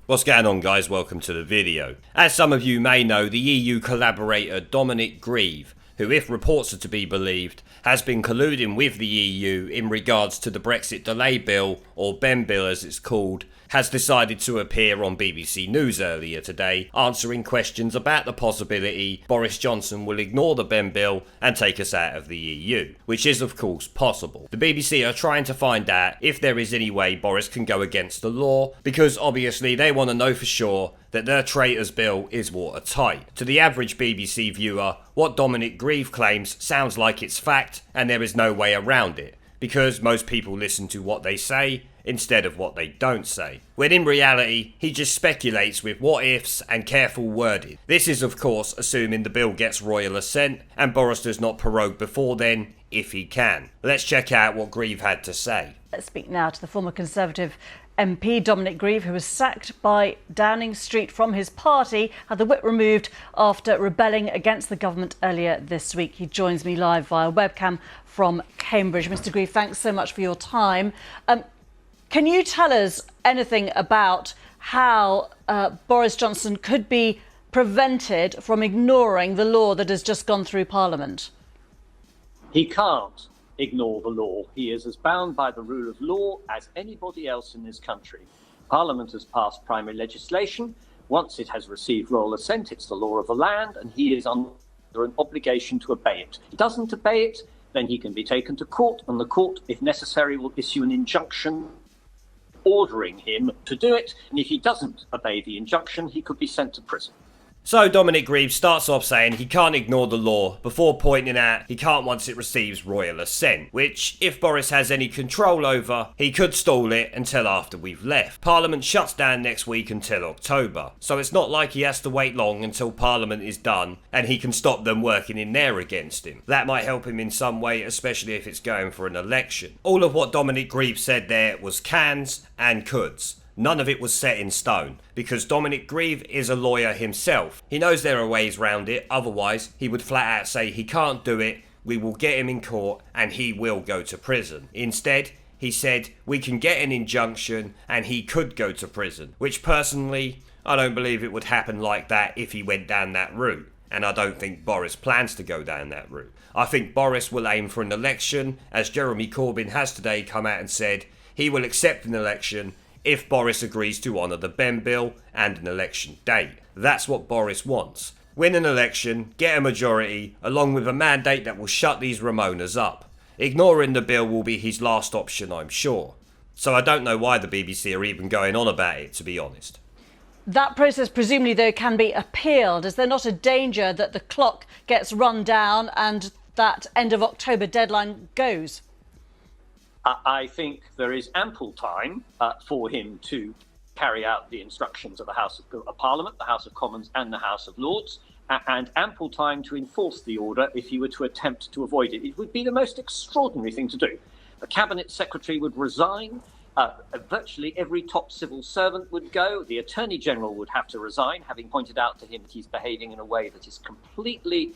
What's going on, guys? Welcome to the video. As some of you may know, the EU collaborator Dominic Grieve, who, if reports are to be believed, has been colluding with the EU in regards to the Brexit delay bill, or BEM bill as it's called, has decided to appear on BBC News earlier today, answering questions about the possibility Boris Johnson will ignore the BEM bill and take us out of the EU, which is of course possible. The BBC are trying to find out if there is any way Boris can go against the law, because obviously they want to know for sure that their traitors bill is watertight. To the average BBC viewer, what Dominic Grieve claims sounds like it's fact and there is no way around it, because most people listen to what they say instead of what they don't say, when in reality he just speculates with what ifs and careful wording. This is of course assuming the bill gets royal assent and Boris does not prorogue before then, if he can. Let's check out what Grieve had to say. Let's speak now to the former Conservative MP Dominic Grieve, who was sacked by Downing Street from his party, had the whip removed after rebelling against the government earlier this week. He joins me live via webcam from Cambridge. Mr Grieve, thanks so much for your time. Can you tell us anything about how Boris Johnson could be prevented from ignoring the law that has just gone through Parliament? He can't ignore the law. He is as bound by the rule of law as anybody else in this country. Parliament has passed primary legislation. Once it has received royal assent, it's the law of the land, and he is under an obligation to obey it. If he doesn't obey it, then he can be taken to court, and the court, if necessary, will issue an injunction ordering him to do it, and if he doesn't obey the injunction, he could be sent to prison. So Dominic Grieve starts off saying he can't ignore the law before pointing out he can't once it receives royal assent, which, if Boris has any control over, he could stall it until after we've left. Parliament shuts down next week until October, so it's not like he has to wait long until Parliament is done and he can stop them working in there against him. That might help him in some way, especially if it's going for an election. All of what Dominic Grieve said there was cans and coulds. None of it was set in stone, because Dominic Grieve is a lawyer himself. He knows there are ways round it, otherwise he would flat out say he can't do it, we will get him in court and he will go to prison. Instead, he said we can get an injunction and he could go to prison, which personally, I don't believe it would happen like that if he went down that route. And I don't think Boris plans to go down that route. I think Boris will aim for an election, as Jeremy Corbyn has today come out and said he will accept an election if Boris agrees to honour the BEM bill and an election date. That's what Boris wants. Win an election, get a majority, along with a mandate that will shut these Ramonas up. Ignoring the bill will be his last option, I'm sure. So I don't know why the BBC are even going on about it, to be honest. That process presumably, though, can be appealed. Is there not a danger that the clock gets run down and that end of October deadline goes? I think there is ample time for him to carry out the instructions of the House of Parliament, the House of Commons and the House of Lords, and ample time to enforce the order if he were to attempt to avoid it. It would be the most extraordinary thing to do. The Cabinet Secretary would resign, virtually every top civil servant would go, the Attorney General would have to resign, having pointed out to him that he's behaving in a way that is completely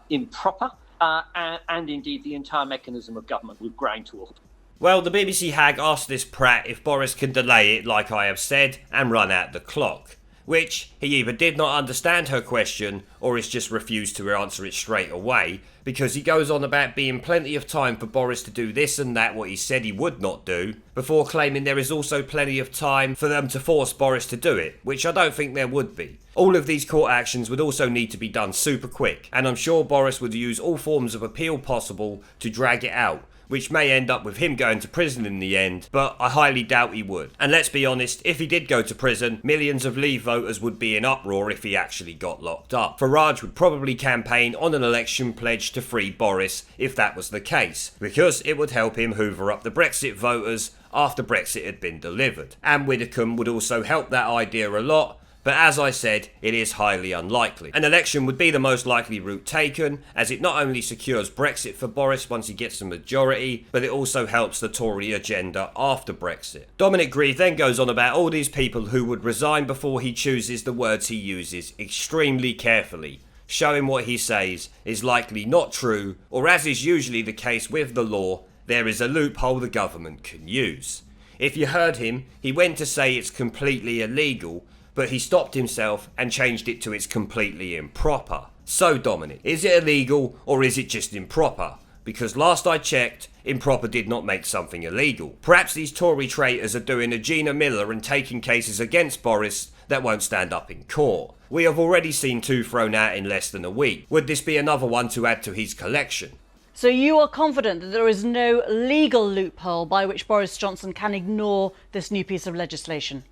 improper. And indeed the entire mechanism of government would grind to a halt. Well, the BBC hag asked this prat if Boris can delay it, like I have said, and run out the clock, which he either did not understand her question or has just refused to answer it straight away, because he goes on about being plenty of time for Boris to do this and that what he said he would not do, before claiming there is also plenty of time for them to force Boris to do it, which I don't think there would be. All of these court actions would also need to be done super quick, and I'm sure Boris would use all forms of appeal possible to drag it out, which may end up with him going to prison in the end, but I highly doubt he would. And let's be honest, if he did go to prison, millions of Leave voters would be in uproar if he actually got locked up. Farage would probably campaign on an election pledge to free Boris if that was the case, because it would help him hoover up the Brexit voters after Brexit had been delivered. And Widdecombe would also help that idea a lot, but as I said, it is highly unlikely. An election would be the most likely route taken, as it not only secures Brexit for Boris once he gets a majority, but it also helps the Tory agenda after Brexit. Dominic Grieve then goes on about all these people who would resign before he chooses the words he uses extremely carefully, showing what he says is likely not true, or as is usually the case with the law, there is a loophole the government can use. If you heard him, he went to say it's completely illegal, but he stopped himself and changed it to it's completely improper. So Dominic, is it illegal or is it just improper? Because last I checked, improper did not make something illegal. Perhaps these Tory traitors are doing a Gina Miller and taking cases against Boris that won't stand up in court. We have already seen 2 thrown out in less than a week. Would this be another one to add to his collection? So you are confident that there is no legal loophole by which Boris Johnson can ignore this new piece of legislation?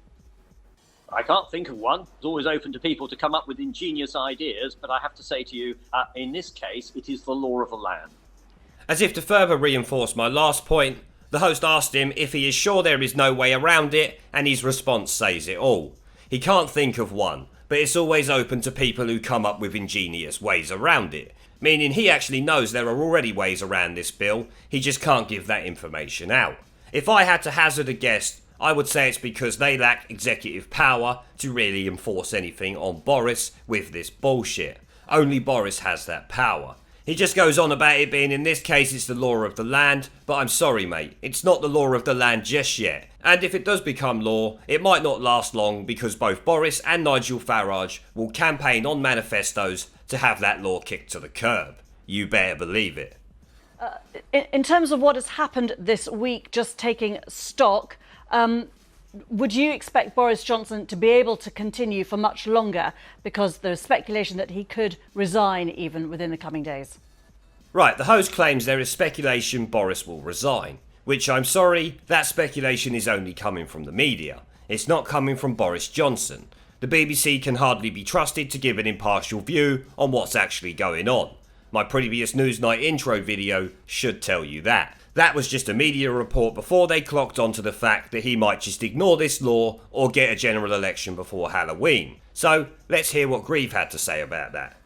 I can't think of one. It's always open to people to come up with ingenious ideas, but I have to say to you, in this case, it is the law of the land. As if to further reinforce my last point, the host asked him if he is sure there is no way around it, and his response says it all. He can't think of one, but it's always open to people who come up with ingenious ways around it. Meaning he actually knows there are already ways around this bill, he just can't give that information out. If I had to hazard a guess, I would say it's because they lack executive power to really enforce anything on Boris with this bullshit. Only Boris has that power. He just goes on about it being in this case it's the law of the land, but I'm sorry mate, it's not the law of the land just yet. And if it does become law, it might not last long because both Boris and Nigel Farage will campaign on manifestos to have that law kicked to the curb. You better believe it. In terms of what has happened this week, just taking stock, would you expect Boris Johnson to be able to continue for much longer? Because there's speculation that he could resign even within the coming days. Right, the host claims there is speculation Boris will resign. Which I'm sorry, that speculation is only coming from the media. It's not coming from Boris Johnson. The BBC can hardly be trusted to give an impartial view on what's actually going on. My previous Newsnight intro video should tell you that. That was just a media report before they clocked on to the fact that he might just ignore this law or get a general election before Halloween. So, let's hear what Grieve had to say about that.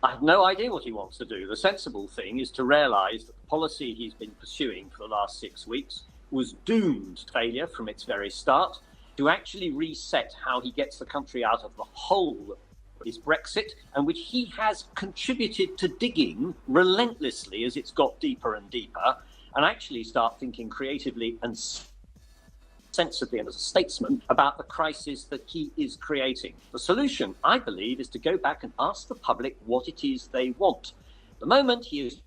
I have no idea what he wants to do. The sensible thing is to realise that the policy he's been pursuing for the last 6 weeks was doomed to failure from its very start. To actually reset how he gets the country out of the hole is Brexit, and which he has contributed to digging relentlessly as it's got deeper and deeper, and actually start thinking creatively and sensibly and as a statesman about the crisis that he is creating. The solution, I believe, is to go back and ask the public what it is they want. At the moment, he is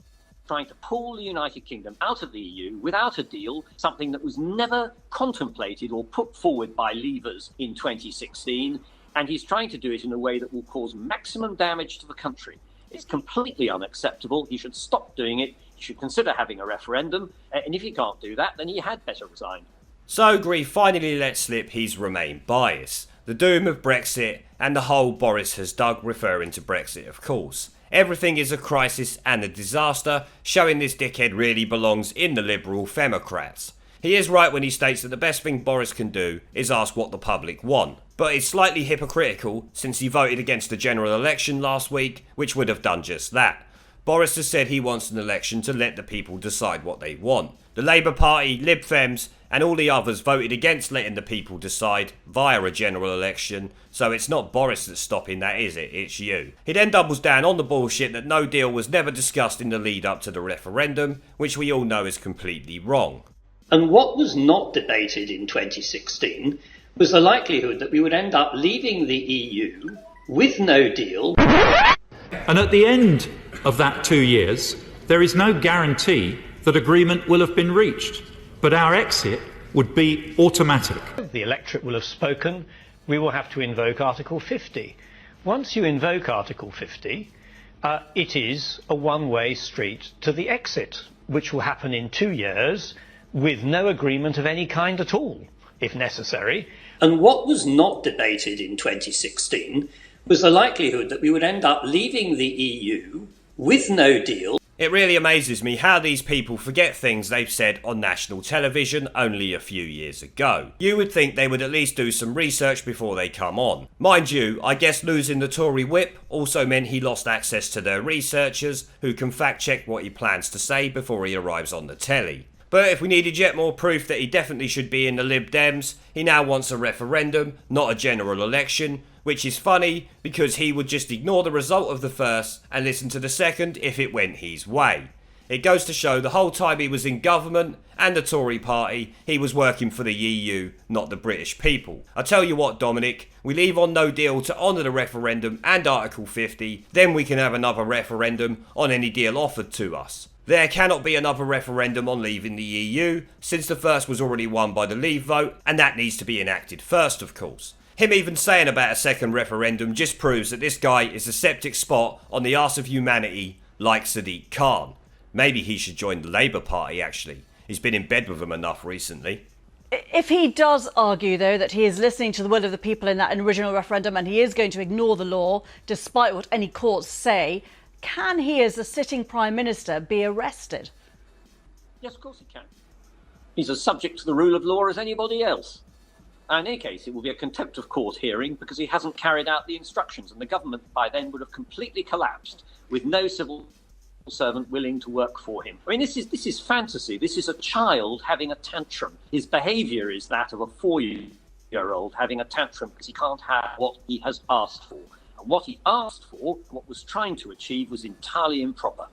trying to pull the United Kingdom out of the EU without a deal, something that was never contemplated or put forward by Leavers in 2016, and he's trying to do it in a way that will cause maximum damage to the country. It's completely unacceptable. He should stop doing it. He should consider having a referendum, and if he can't do that, then he had better resign. So Grieve finally let slip his Remain bias. The doom of Brexit and the hole Boris has dug, referring to Brexit of course. Everything is a crisis and a disaster, showing this dickhead really belongs in the Liberal Femocrats. He is right when he states that the best thing Boris can do is ask what the public want. But it's slightly hypocritical since he voted against the general election last week, which would have done just that. Boris has said he wants an election to let the people decide what they want. The Labour Party, Lib Fems and all the others voted against letting the people decide via a general election, so it's not Boris that's stopping that, is it? It's you. He then doubles down on the bullshit that no deal was never discussed in the lead up to the referendum, which we all know is completely wrong. And what was not debated in 2016 was the likelihood that we would end up leaving the EU with no deal. And at the end of that 2 years, there is no guarantee that agreement will have been reached, but our exit would be automatic. The electorate will have spoken. We will have to invoke Article 50. Once you invoke Article 50, it is a one-way street to the exit, which will happen in 2 years with no agreement of any kind at all, if necessary. And what was not debated in 2016 was the likelihood that we would end up leaving the EU with no deal. It really amazes me how these people forget things they've said on national television only a few years ago. You would think they would at least do some research before they come on. Mind you, I guess losing the Tory whip also meant he lost access to their researchers who can fact check what he plans to say before he arrives on the telly. But if we needed yet more proof that he definitely should be in the Lib Dems, he now wants a referendum, not a general election, which is funny because he would just ignore the result of the first and listen to the second if it went his way. It goes to show the whole time he was in government and the Tory party, he was working for the EU, not the British people. I tell you what, Dominic, we leave on no deal to honour the referendum and Article 50, then we can have another referendum on any deal offered to us. There cannot be another referendum on leaving the EU, since the first was already won by the Leave vote, and that needs to be enacted first, of course. Him even saying about a second referendum just proves that this guy is a septic spot on the arse of humanity, like Sadiq Khan. Maybe he should join the Labour Party, actually. He's been in bed with them enough recently. If he does argue, though, that he is listening to the will of the people in that original referendum and he is going to ignore the law, despite what any courts say, can he, as a sitting Prime Minister, be arrested? Yes, of course he can. He's as subject to the rule of law as anybody else. And in any case, it will be a contempt of court hearing because he hasn't carried out the instructions, and the government by then would have completely collapsed with no civil servant willing to work for him. I mean, this is fantasy. This is a child having a tantrum. His behaviour is that of a 4-year-old having a tantrum because he can't have what he has asked for. And what he asked for, what was trying to achieve, was entirely improper.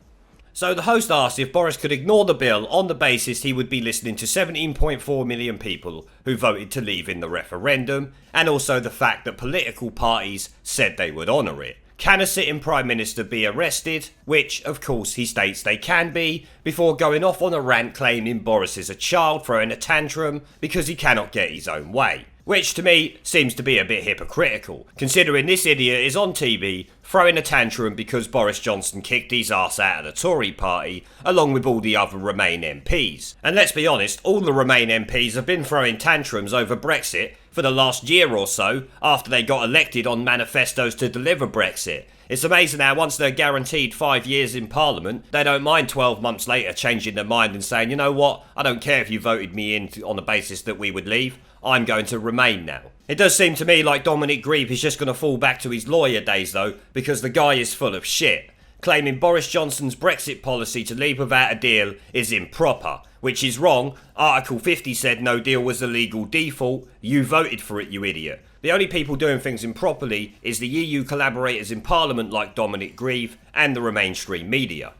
So the host asked if Boris could ignore the bill on the basis he would be listening to 17.4 million people who voted to leave in the referendum, and also the fact that political parties said they would honour it. Can a sitting Prime Minister be arrested? Which, of course, he states they can be, before going off on a rant claiming Boris is a child throwing a tantrum because he cannot get his own way. Which, to me, seems to be a bit hypocritical, considering this idiot is on TV throwing a tantrum because Boris Johnson kicked his arse out of the Tory party, along with all the other Remain MPs. And let's be honest, all the Remain MPs have been throwing tantrums over Brexit for the last year or so, after they got elected on manifestos to deliver Brexit. It's amazing how once they're guaranteed 5 years in Parliament, they don't mind 12 months later changing their mind and saying, you know what, I don't care if you voted me in on the basis that we would leave, I'm going to remain now. It does seem to me like Dominic Grieve is just going to fall back to his lawyer days though, because the guy is full of shit, claiming Boris Johnson's Brexit policy to leave without a deal is improper, which is wrong. Article 50 said no deal was a legal default. You voted for it, you idiot. The only people doing things improperly is the EU collaborators in Parliament like Dominic Grieve and the mainstream media.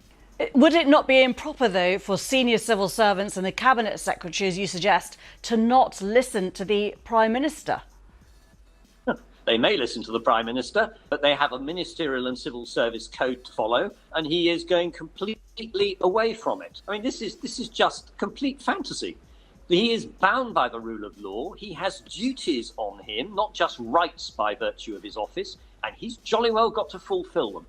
Would it not be improper, though, for senior civil servants and the Cabinet Secretary, as you suggest, to not listen to the Prime Minister? They may listen to the Prime Minister, but they have a ministerial and civil service code to follow, and he is going completely away from it. I mean, this is just complete fantasy. He is bound by the rule of law. He has duties on him, not just rights by virtue of his office, and he's jolly well got to fulfil them.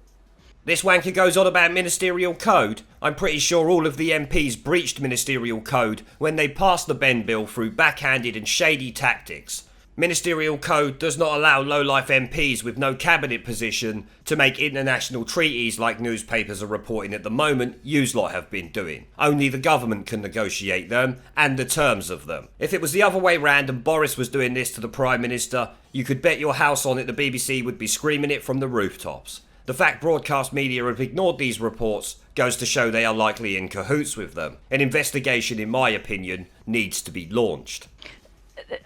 This wanker goes on about ministerial code. I'm pretty sure all of the MPs breached ministerial code when they passed the Ben bill through backhanded and shady tactics. Ministerial code does not allow low-life MPs with no cabinet position to make international treaties like newspapers are reporting at the moment you lot have been doing. Only the government can negotiate them and the terms of them. If it was the other way round and Boris was doing this to the Prime Minister, you could bet your house on it the BBC would be screaming it from the rooftops. The fact broadcast media have ignored these reports goes to show they are likely in cahoots with them. An investigation, in my opinion, needs to be launched.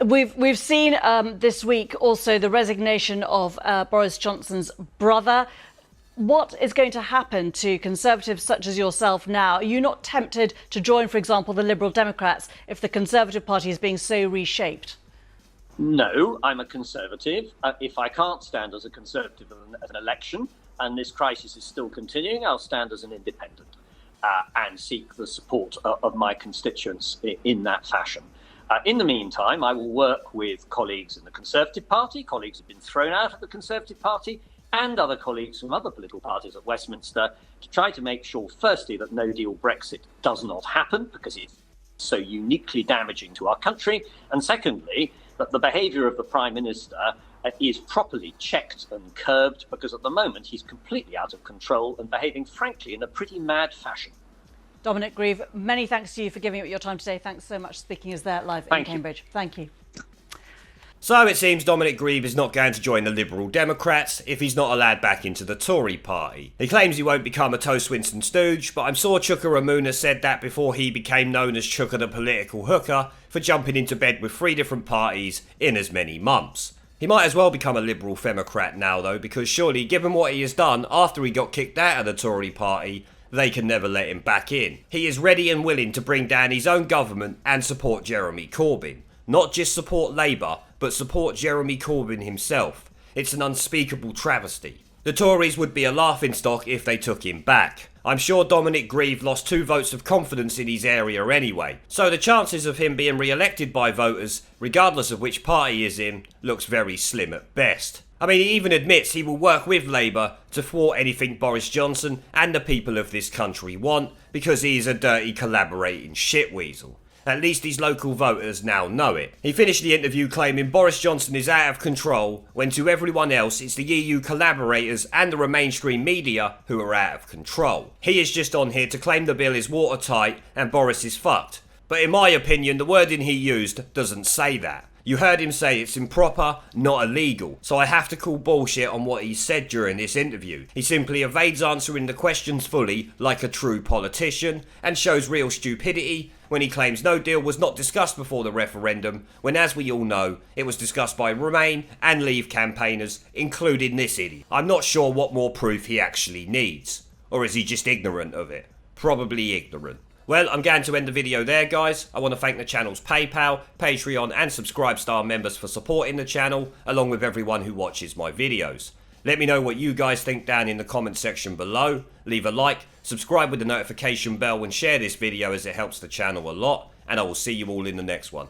We've seen this week also the resignation of Boris Johnson's brother. What is going to happen to Conservatives such as yourself now? Are you not tempted to join, for example, the Liberal Democrats if the Conservative Party is being so reshaped? No, I'm a Conservative. If I can't stand as a Conservative at an election, and this crisis is still continuing, I'll stand as an independent and seek the support of my constituents in that fashion. In the meantime, I will work with colleagues in the Conservative Party, colleagues who have been thrown out of the Conservative Party, and other colleagues from other political parties at Westminster to try to make sure, firstly, that no deal Brexit does not happen because it's so uniquely damaging to our country, and secondly, that the behaviour of the Prime Minister is properly checked and curbed, because at the moment he's completely out of control and behaving, frankly, in a pretty mad fashion. Dominic Grieve, many thanks to you for giving up your time today. Thanks so much for speaking us there live in Cambridge. Thank you. So it seems Dominic Grieve is not going to join the Liberal Democrats if he's not allowed back into the Tory party. He claims he won't become a Toe Swinson stooge, but I'm sure Chuka Ramuna said that before he became known as Chuka the political hooker for jumping into bed with 3 different parties in as many months. He might as well become a Liberal Femocrat now though, because surely given what he has done after he got kicked out of the Tory party, they can never let him back in. He is ready and willing to bring down his own government and support Jeremy Corbyn. Not just support Labour, but support Jeremy Corbyn himself. It's an unspeakable travesty. The Tories would be a laughingstock if they took him back. I'm sure Dominic Grieve lost 2 votes of confidence in his area anyway, so the chances of him being re-elected by voters, regardless of which party he is in, looks very slim at best. I mean, he even admits he will work with Labour to thwart anything Boris Johnson and the people of this country want, because he is a dirty collaborating shitweasel. At least his local voters now know it. He finished the interview claiming Boris Johnson is out of control, when to everyone else it's the EU collaborators and the mainstream media who are out of control. He is just on here to claim the bill is watertight and Boris is fucked. But in my opinion, the wording he used doesn't say that. You heard him say it's improper, not illegal, so I have to call bullshit on what he said during this interview. He simply evades answering the questions fully, like a true politician, and shows real stupidity when he claims no deal was not discussed before the referendum, when, as we all know, it was discussed by Remain and Leave campaigners, including this idiot. I'm not sure what more proof he actually needs. Or is he just ignorant of it? Probably ignorant. Well, I'm going to end the video there, guys. I want to thank the channel's PayPal, Patreon and Subscribestar members for supporting the channel, along with everyone who watches my videos. Let me know what you guys think down in the comment section below. Leave a like, subscribe with the notification bell and share this video as it helps the channel a lot. And I will see you all in the next one.